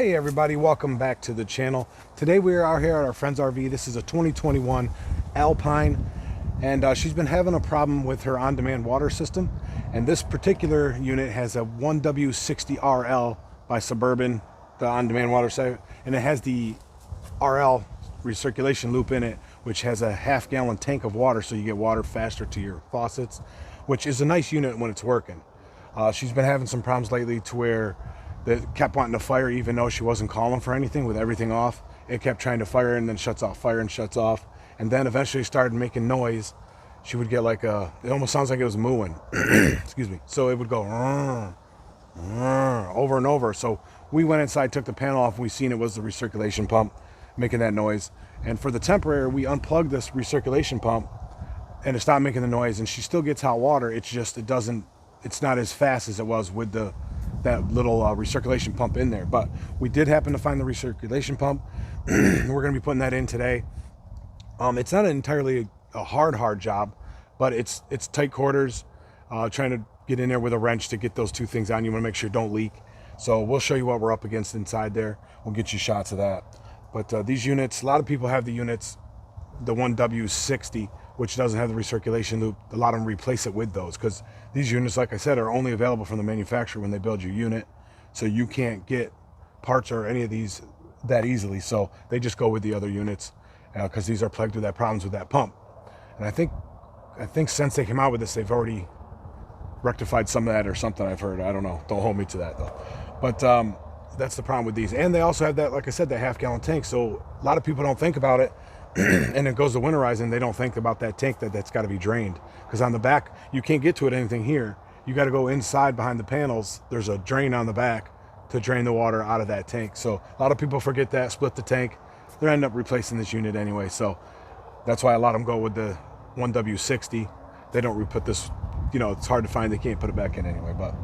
Hey everybody, welcome back to the channel. Today we are out here at our friend's RV. This is a 2021 Alpine, and she's been having a problem with her on-demand water system. And this particular unit has a 1W60RL by Suburban, the on-demand water site, and it has the RL recirculation loop in it, which has a half-gallon tank of water, so you get water faster to your faucets, which is a nice unit when it's working. She's been having some problems lately to where that kept wanting to fire even though she wasn't calling for anything with everything off. It kept trying to fire and then shuts off, fire and shuts off. And then eventually started making noise. She would get like a, it almost sounds like it was mooing. Excuse me. So it would go over and over. So we went inside, took the panel off, and we seen it was the recirculation pump making that noise. And for the temporary, we unplugged this recirculation pump and it stopped making the noise, and she still gets hot water. It's just, it's not as fast as it was with that little recirculation pump in there. But we did happen to find the recirculation pump. We're going to be putting that in today. It's not entirely a hard job, but it's tight quarters, trying to get in there with a wrench to get those two things on. You want to make sure it don't leak. So we'll show you what we're up against inside there. We'll get you shots of that. But these units, a lot of people have the units, the 1W60, which doesn't have the recirculation loop. A lot of them replace it with those, because these units, like I said, are only available from the manufacturer when they build your unit. So you can't get parts or any of these that easily. So they just go with the other units, because these are plagued with that problems with that pump. And I think since they came out with this, they've already rectified some of that or something, I've heard. I don't know. Don't hold me to that though. But that's the problem with these. And they also have that, like I said, that half-gallon tank. So a lot of people don't think about it. And it goes to winterizing, they don't think about that tank that's got to be drained, because on the back you can't get to it anything here. You got to go inside behind the panels. There's a drain on the back to drain the water out of that tank. So a lot of people forget that, split the tank. They're ending up replacing this unit anyway. So that's why a lot of them go with the 1W60. They don't re-put this, you know, it's hard to find. They can't put it back in anyway. But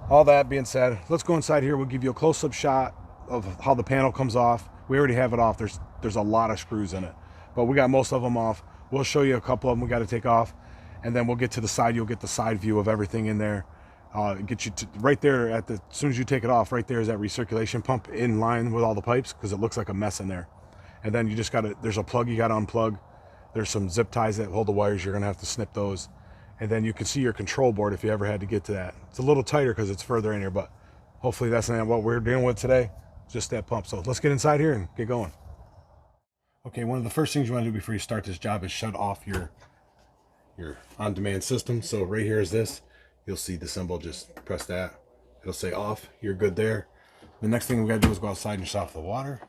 all that being said, let's go inside here. We'll give you a close-up shot of how the panel comes off. We already have it off. There's a lot of screws in it, but we got most of them off. We'll show you a couple of them we got to take off, and then we'll get to the side. You'll get the side view of everything in there. Get you to right there at the, as soon as you take it off, right there is that recirculation pump in line with all the pipes, because it looks like a mess in there. And then you just got to, there's a plug you got to unplug. There's some zip ties that hold the wires. You're going to have to snip those. And then you can see your control board if you ever had to get to that. It's a little tighter because it's further in here, but hopefully that's not what we're dealing with today. Just that pump. So let's get inside here and get going. Okay, one of the first things you want to do before you start this job is shut off your on-demand system. So right here is this. You'll see the symbol. Just press that. It'll say off. You're good there. The next thing we got to do is go outside and shut off the water.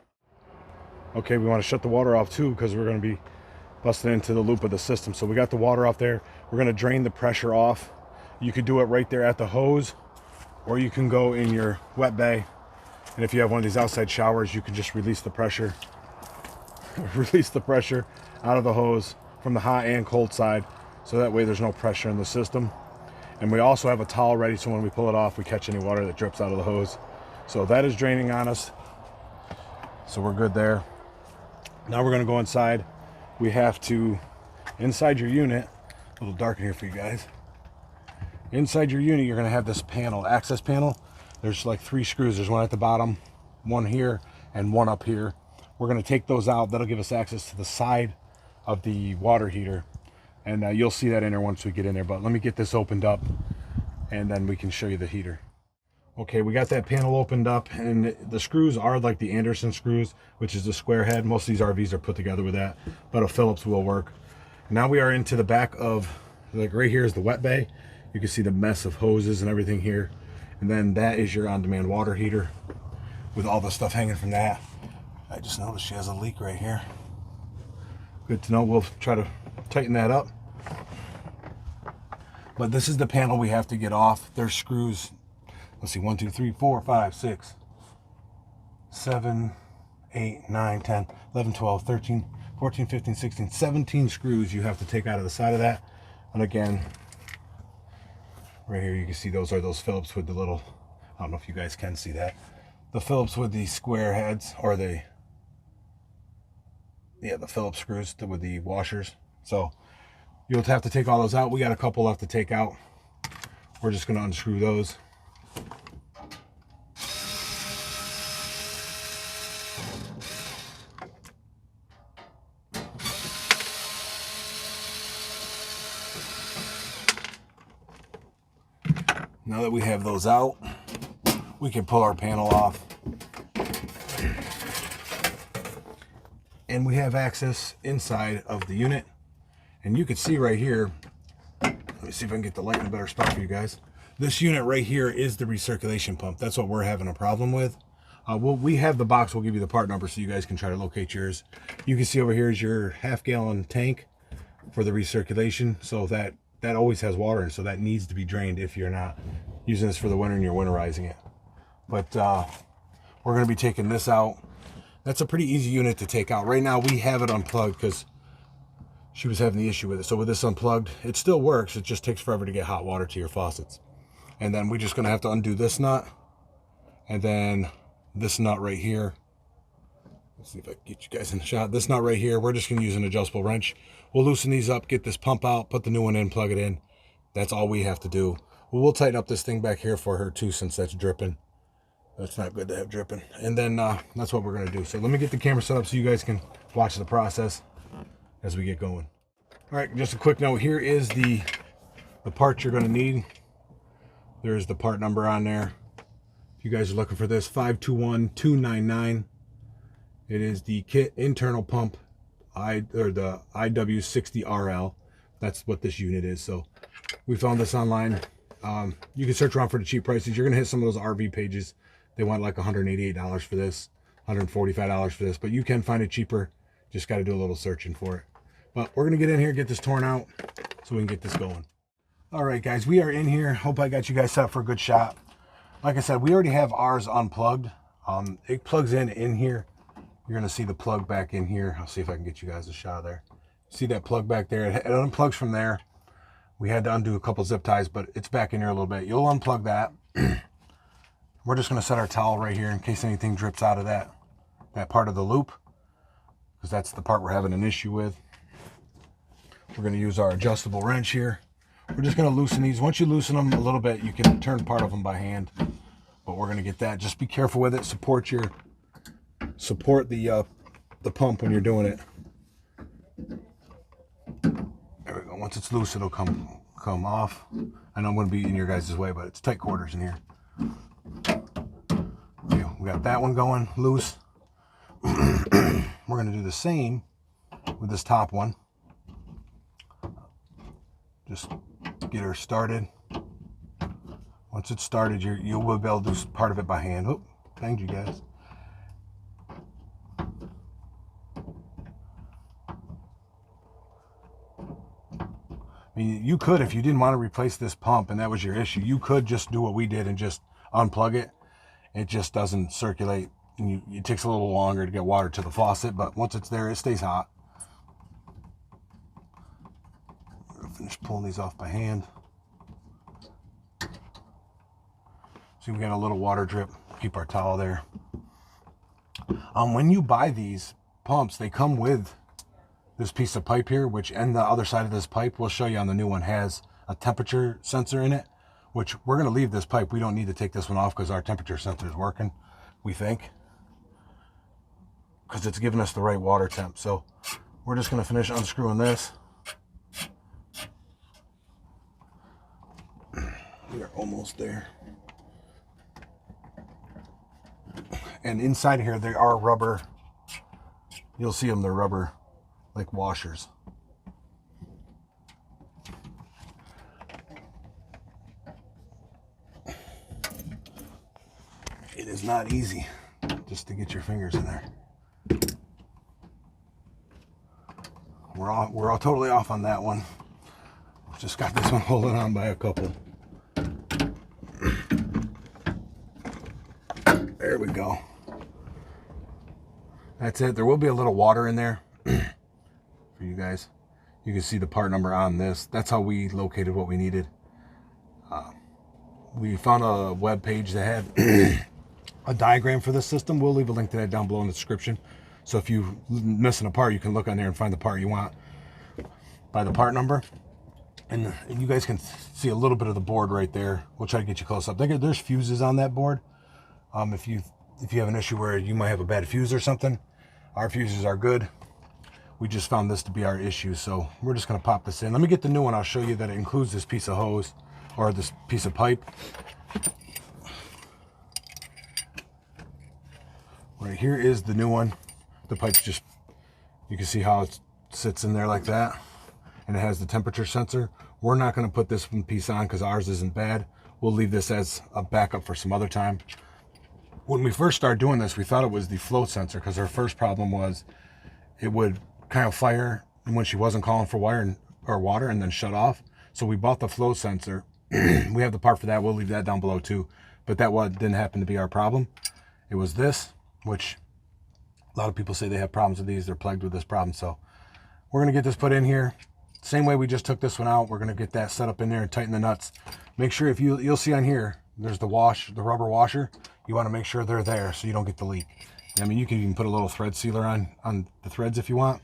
Okay, we want to shut the water off too, because we're going to be busting into the loop of the system. So we got the water off there. We're going to drain the pressure off. You could do it right there at the hose, or you can go in your wet bay. And if you have one of these outside showers, you can just release the pressure. Release the pressure out of the hose from the hot and cold side, so that way there's no pressure in the system. And we also have a towel ready, so when we pull it off, we catch any water that drips out of the hose. So that is draining on us, so we're good there. Now we're going to go inside. We have to, inside your unit, a little dark in here for you guys. Inside your unit, you're going to have this panel, access panel. There's like 3 screws. There's one at the bottom, one here, and one up here. We're going to take those out. That'll give us access to the side of the water heater. And you'll see that in there once we get in there. But let me get this opened up, and then we can show you the heater. Okay, we got that panel opened up, and the screws are like the Anderson screws, which is the square head. Most of these RVs are put together with that, but a Phillips will work. Now we are into the back of, like right here is the wet bay. You can see the mess of hoses and everything here. And then that is your on-demand water heater with all the stuff hanging from that. I just noticed she has a leak right here. Good to know. We'll try to tighten that up. But this is the panel we have to get off. There's screws. Let's see, 1, 2, 3, 4, 5, 6, 7, 8, 9, 10, 11, 12, 13, 14, 15, 16, 17 screws you have to take out of the side of that. And again, right here you can see those are those Phillips with the little, I don't know if you guys can see that, the Phillips with the square heads, or the Phillips screws with the washers. So you'll have to take all those out. We got a couple left to take out. We're just going to unscrew those. Now that we have those out, we can pull our panel off. And we have access inside of the unit. And you can see right here, let me see if I can get the light in a better spot for you guys. This unit right here is the recirculation pump. That's what we're having a problem with. We have the box. We'll give you the part number so you guys can try to locate yours. You can see over here is your half-gallon tank for the recirculation. So that always has water in, so that needs to be drained if you're not using this for the winter and you're winterizing it. But we're going to be taking this out. That's a pretty easy unit to take out. Right now we have it unplugged because she was having the issue with it. So with this unplugged, it still works. It just takes forever to get hot water to your faucets. And then we're just going to have to undo this nut. And then this nut right here. Let's see if I can get you guys in the shot. This nut right here, we're just going to use an adjustable wrench. We'll loosen these up, get this pump out, put the new one in, plug it in. That's all we have to do. We'll tighten up this thing back here for her too, since that's dripping. That's not good to have dripping. And then that's what we're going to do. So let me get the camera set up so you guys can watch the process as we get going. All right, just a quick note. Here is the part you're going to need. There's the part number on there. If you guys are looking for this, 521299. It is the kit internal pump, the IW60RL. That's what this unit is. So we found this online. You can search around for the cheap prices. You're going to hit some of those RV pages. They want like $188 for this, $145 for this, but you can find it cheaper. Just got to do a little searching for it. But we're going to get in here, get this torn out so we can get this going. All right, guys, we are in here. Hope I got you guys set up for a good shot. Like I said, we already have ours unplugged. It plugs in here. You're going to see the plug back in here. I'll see if I can get you guys a shot there. See that plug back there? It unplugs from there. We had to undo a couple zip ties, but it's back in here a little bit. You'll unplug that. We're just going to set our towel right here in case anything drips out of that part of the loop, because that's the part we're having an issue with. We're going to use our adjustable wrench here. We're just going to loosen these. Once you loosen them a little bit, you can turn part of them by hand, but we're going to get that. Just be careful with it. Support the pump when you're doing it. There we go. Once it's loose, it'll come off. I know I'm going to be in your guys' way, but it's tight quarters in here. Okay, we got that one going loose. We're going to do the same with this top one. Just get her started. Once it's started, you will be able to do part of it by hand. Oh, thank you guys. I mean, you could, if you didn't want to replace this pump and that was your issue, you could just do what we did and just unplug it. It just doesn't circulate, and it takes a little longer to get water to the faucet, but once it's there, it stays hot. I'm gonna finish pulling these off by hand. See, we got a little water drip. Keep our towel there. When you buy these pumps, they come with this piece of pipe here, which and the other side of this pipe, we'll show you on the new one, has a temperature sensor in it, which we're going to leave this pipe. We don't need to take this one off because our temperature sensor is working, we think, because it's giving us the right water temp. So we're just going to finish unscrewing this. We are almost there. And inside here, there are rubber. You'll see them, they're rubber, like washers. It is not easy just to get your fingers in there. We're all totally off on that one. Just got this one holding on by a couple. There we go. That's it. There will be a little water in there for you guys. You can see the part number on this. That's how we located what we needed. We found a web page that had a diagram for this system. We'll leave a link to that down below in the description. So if you're missing a part, you can look on there and find the part you want by the part number. And you guys can see a little bit of the board right there. We'll try to get you close up. There's fuses on that board. If you have an issue where you might have a bad fuse or something, our fuses are good. We just found this to be our issue, so we're just going to pop this in. Let me get the new one. I'll show you that it includes this piece of hose. or this piece of pipe. Right here is the new one. The pipe's just, you can see how it sits in there like that. And it has the temperature sensor. We're not going to put this one piece on because ours isn't bad. We'll leave this as a backup for some other time. When we first started doing this, we thought it was the float sensor because our first problem was it would kind of fire when she wasn't calling for water and then shut off. So we bought the float sensor. We have the part for that. We'll leave that down below too. But that didn't happen to be our problem. It was this, which a lot of people say they have problems with these. They're plagued with this problem. So we're going to get this put in here. Same way we just took this one out. We're going to get that set up in there and tighten the nuts. Make sure you'll see on here, there's the rubber washer. You want to make sure they're there so you don't get the leak. I mean, you can even put a little thread sealer on the threads if you want,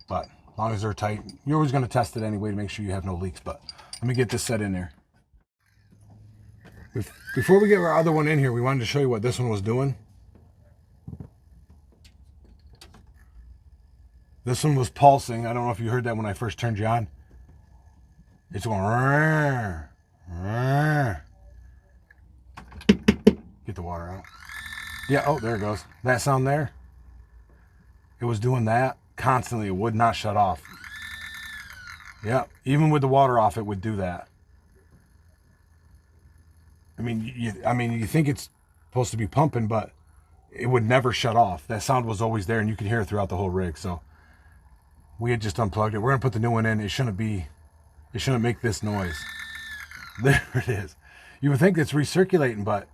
but as long as they're tight, you're always going to test it anyway to make sure you have no leaks. But let me get this set in there. Before we get our other one in here, we wanted to show you what this one was doing. This one was pulsing. I don't know if you heard that when I first turned you on. It's going, rrr, rrr. Get the water out. Yeah, oh, there it goes. That sound there? It was doing that constantly. It would not shut off. Yeah, even with the water off, it would do that. I mean, you think it's supposed to be pumping, but it would never shut off. That sound was always there, and you could hear it throughout the whole rig. So we had just unplugged it. We're gonna put the new one in. It shouldn't make this noise. There it is. You would think it's recirculating, but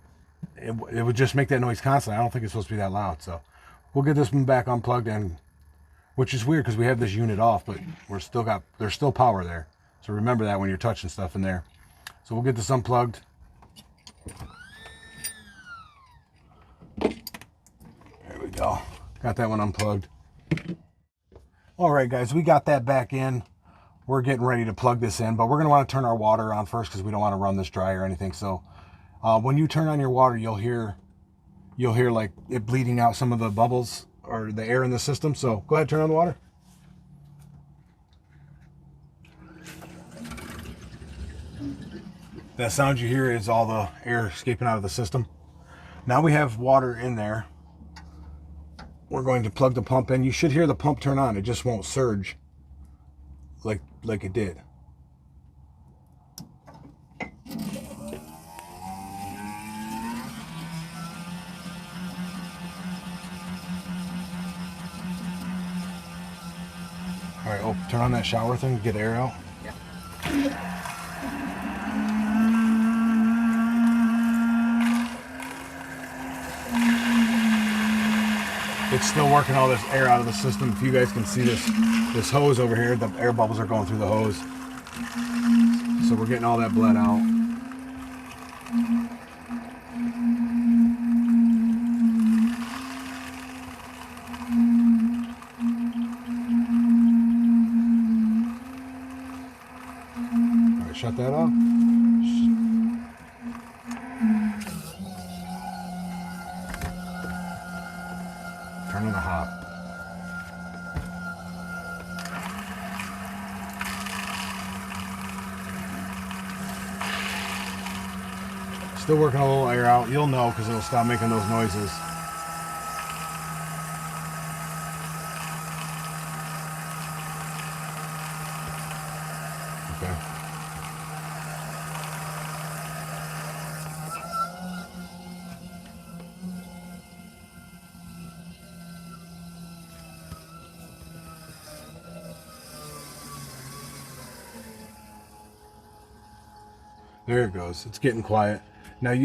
it would just make that noise constantly. I don't think it's supposed to be that loud. So we'll get this one back unplugged, and which is weird because we have this unit off, but there's still power there. So remember that when you're touching stuff in there. So we'll get this unplugged. There we go. Got that one unplugged. All right, guys, we got that back in. We're getting ready to plug this in, but we're going to want to turn our water on first because we don't want to run this dry or anything. So when you turn on your water, you'll hear like it bleeding out some of the bubbles or the air in the system. So go ahead, turn on the water. That sound you hear is all the air escaping out of the system. Now we have water in there. We're going to plug the pump in. You should hear the pump turn on. It just won't surge like it did. All right, turn on that shower thing to get air out. Yeah. It's still working all this air out of the system. If you guys can see this hose over here, the air bubbles are going through the hose. So we're getting all that bled out. All right, shut that off. Turn on the hot. Still working a little air out. You'll know because it'll stop making those noises. Okay. There it goes. It's getting quiet. Now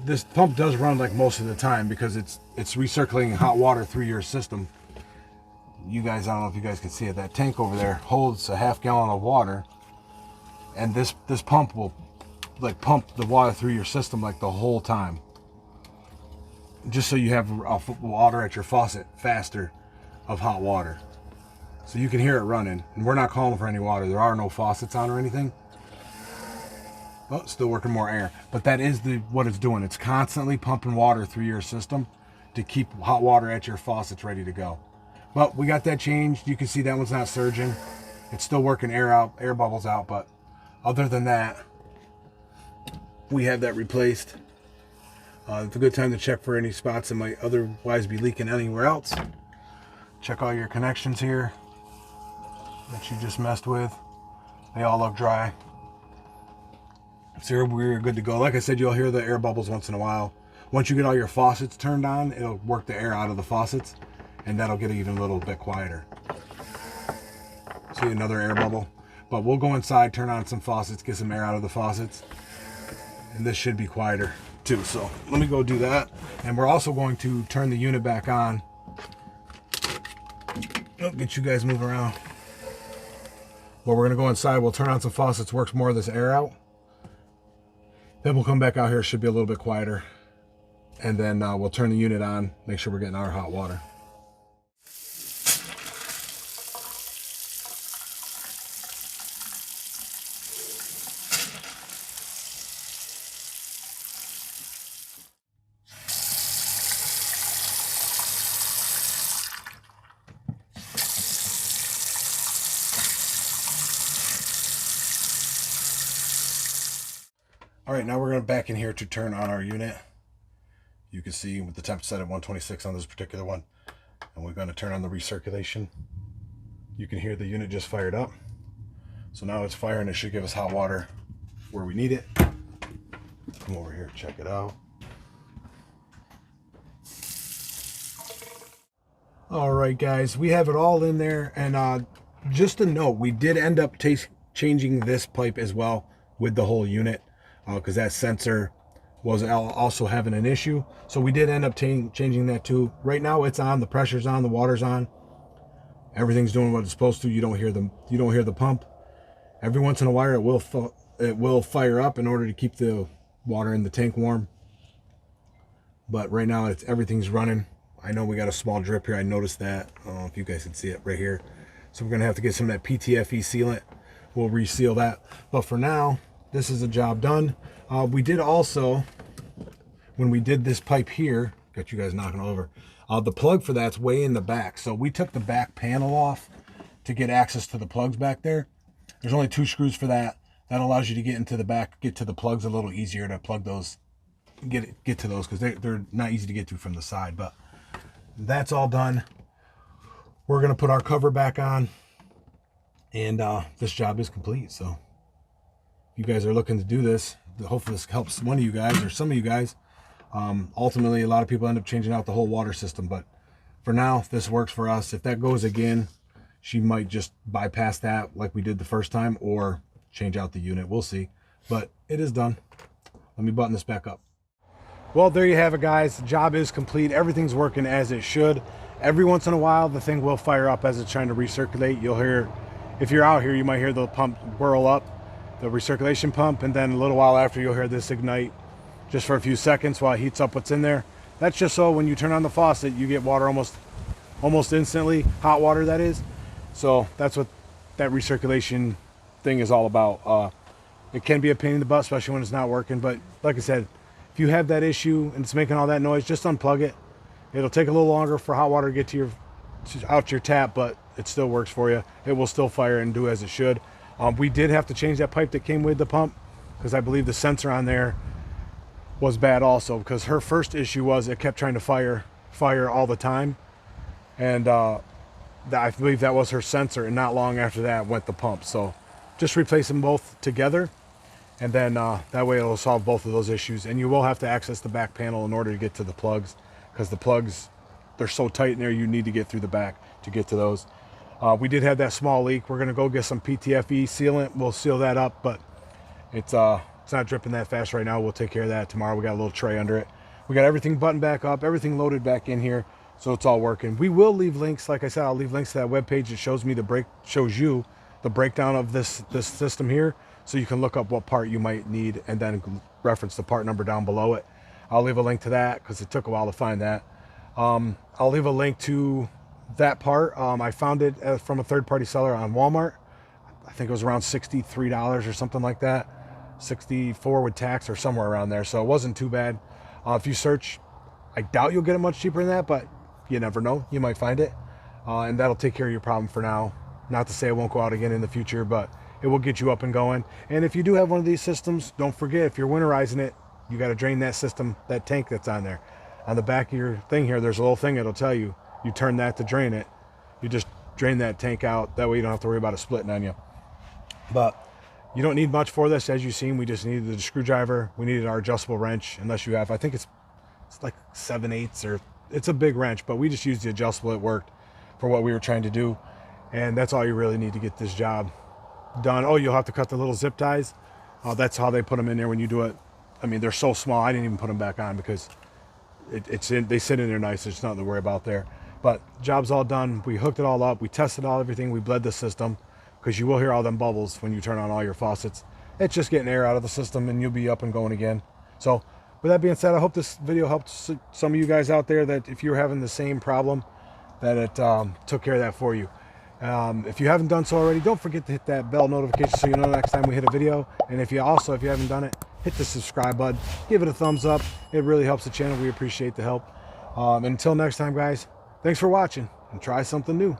this pump does run like most of the time because it's recirculating hot water through your system. You guys, I don't know if you guys can see it. That tank over there holds a ½ gallon of water, and this pump will like pump the water through your system like the whole time, just so you have water at your faucet faster of hot water, so you can hear it running. And we're not calling for any water. There are no faucets on or anything. Oh, still working more air, but that is what it's doing. It's constantly pumping water through your system to keep hot water at your faucets ready to go. But we got that changed. You can see that one's not surging. It's still working air bubbles out, but other than that, we have that replaced. It's a good time to check for any spots that might otherwise be leaking anywhere else. Check all your connections here that you just messed with. They all look dry. So we're good to go. Like I said, you'll hear the air bubbles once in a while. Once you get all your faucets turned on, it'll work the air out of the faucets, and that'll get it even a little bit quieter. See another air bubble. But we'll go inside, turn on some faucets, get some air out of the faucets, and this should be quieter too. So let me go do that. And we're also going to turn the unit back on. Oh, get you guys moving around. Well, we're gonna go inside, we'll turn on some faucets, works more of this air out. Then we'll come back out here, should be a little bit quieter. And then we'll turn the unit on, make sure we're getting our hot water. All right, now we're going back in here to turn on our unit. You can see with the temp set at 126 on this particular one. And we're going to turn on the recirculation. You can hear the unit just fired up. So now it's firing. It should give us hot water where we need it. Come over here, check it out. All right, guys, we have it all in there. And just a note, we did end up changing this pipe as well with the whole unit. Because that sensor was also having an issue. So we did end up changing that too. Right now it's on, the pressure's on, the water's on. Everything's doing what it's supposed to. You don't hear the pump. Every once in a while it will fire up in order to keep the water in the tank warm. But right now everything's running. I know we got a small drip here. I noticed that. I don't know if you guys can see it right here. So we're gonna have to get some of that PTFE sealant. We'll reseal that. But for now, this is a job done. We did also, when we did this pipe here, got you guys knocking over, the plug for that's way in the back. So we took the back panel off to get access to the plugs back there. There's only 2 screws for that. That allows you to get into the back, get to the plugs a little easier to plug those, get to those, because they're not easy to get to from the side. But that's all done. We're gonna put our cover back on, and this job is complete. So you guys are looking to do this, hopefully this helps one of you guys or some of you guys. Ultimately, a lot of people end up changing out the whole water system, but for now, this works for us. If that goes again, she might just bypass that like we did the first time, or change out the unit. We'll see, but it is done. Let me button this back up. Well, there you have it, guys. The job is complete. Everything's working as it should. Every once in a while, the thing will fire up as it's trying to recirculate. You'll hear, if you're out here, you might hear the pump whirl up, the recirculation pump, and then a little while after you'll hear this ignite just for a few seconds while it heats up what's in there. That's just so when you turn on the faucet, you get water almost instantly, hot water that is. So that's what that recirculation thing is all about. It can be a pain in the butt, especially when it's not working, but like I said, if you have that issue and it's making all that noise, just unplug it. It'll take a little longer for hot water to get out your tap, but it still works for you. It will still fire and do as it should. We did have to change that pipe that came with the pump, because I believe the sensor on there was bad also, because her first issue was it kept trying to fire all the time, and I believe that was her sensor, and not long after that went the pump. So just replace them both together, and then that way it'll solve both of those issues. And you will have to access the back panel in order to get to the plugs, because the plugs, they're so tight in there, you need to get through the back to get to those. We did have that small leak. We're gonna go get some PTFE sealant. We'll seal that up, but it's not dripping that fast right now. We'll take care of that tomorrow. We got a little tray under it. We got everything buttoned back up, everything loaded back in here, so it's all working. We will leave links, like I said, I'll leave links to that webpage that shows you the breakdown of this system here, so you can look up what part you might need and then reference the part number down below it. I'll leave a link to that because it took a while to find that. I'll leave a link to that part. I found it from a third-party seller on Walmart. I think it was around $63 or something like that. 64 with tax or somewhere around there, so it wasn't too bad. If you search, I doubt you'll get it much cheaper than that, but you never know, you might find it, and that'll take care of your problem for now. Not to say it won't go out again in the future, but it will get you up and going. And if you do have one of these systems, don't forget, if you're winterizing it, you got to drain that system, that tank that's on there. On the back of your thing here, there's a little thing that'll tell you, you turn that to drain it. You just drain that tank out. That way you don't have to worry about it splitting on you. But you don't need much for this. As you've seen, we just needed the screwdriver. We needed our adjustable wrench, unless you have, I think it's like 7/8, or it's a big wrench, but we just used the adjustable. It worked for what we were trying to do. And that's all you really need to get this job done. Oh, you'll have to cut the little zip ties. That's how they put them in there when you do it. I mean, they're so small, I didn't even put them back on because they sit in there nice. There's nothing to worry about there. But job's all done. We hooked it all up. We tested everything. We bled the system, because you will hear all them bubbles when you turn on all your faucets. It's just getting air out of the system, and you'll be up and going again. So with that being said, I hope this video helped some of you guys out there, that if you're having the same problem, that it took care of that for you. If you haven't done so already, don't forget to hit that bell notification so you know next time we hit a video. And if you haven't done it, hit the subscribe button, give it a thumbs up. It really helps the channel. We appreciate the help. And until next time, guys, thanks for watching, and try something new.